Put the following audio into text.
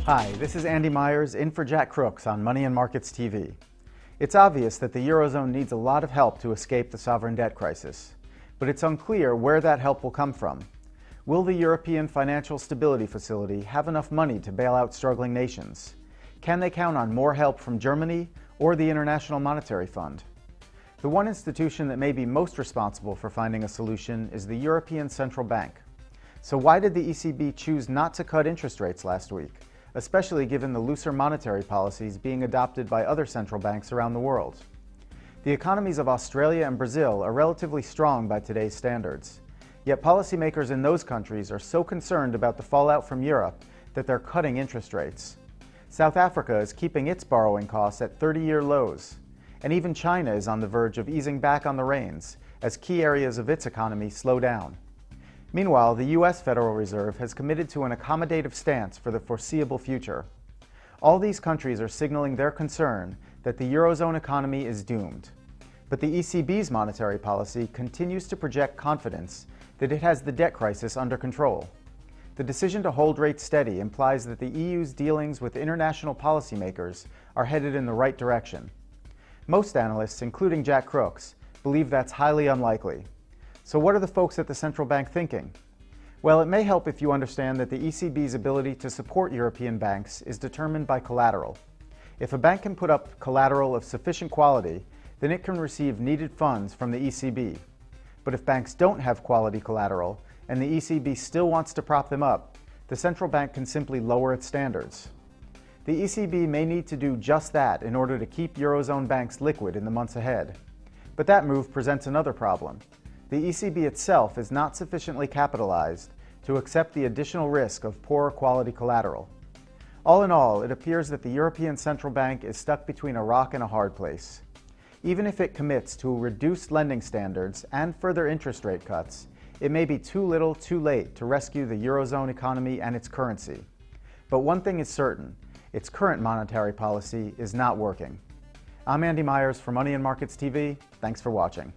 Hi, this is Andy Myers in for Jack Crooks on Money and Markets TV. It's obvious that the Eurozone needs a lot of help to escape the sovereign debt crisis, but it's unclear where that help will come from. Will the European Financial Stability Facility have enough money to bail out struggling nations? Can they count on more help from Germany or the International Monetary Fund? The one institution that may be most responsible for finding a solution is the European Central Bank. So why did the ECB choose not to cut interest rates last week, especially given the looser monetary policies being adopted by other central banks around the world? The economies of Australia and Brazil are relatively strong by today's standards, yet policymakers in those countries are so concerned about the fallout from Europe that they're cutting interest rates. South Africa is keeping its borrowing costs at 30-year lows, and even China is on the verge of easing back on the reins as key areas of its economy slow down. Meanwhile, the U.S. Federal Reserve has committed to an accommodative stance for the foreseeable future. All these countries are signaling their concern that the Eurozone economy is doomed. But the ECB's monetary policy continues to project confidence that it has the debt crisis under control. The decision to hold rates steady implies that the EU's dealings with international policymakers are headed in the right direction. Most analysts, including Jack Crooks, believe that's highly unlikely. So what are the folks at the central bank thinking? Well, it may help if you understand that the ECB's ability to support European banks is determined by collateral. If a bank can put up collateral of sufficient quality, then it can receive needed funds from the ECB. But if banks don't have quality collateral, and the ECB still wants to prop them up, the central bank can simply lower its standards. The ECB may need to do just that in order to keep Eurozone banks liquid in the months ahead. But that move presents another problem. The ECB itself is not sufficiently capitalized to accept the additional risk of poorer quality collateral. All in all, it appears that the European Central Bank is stuck between a rock and a hard place. Even if it commits to reduced lending standards and further interest rate cuts, it may be too little too late to rescue the Eurozone economy and its currency. But one thing is certain, its current monetary policy is not working. I'm Andy Myers for Money and Markets TV. Thanks for watching.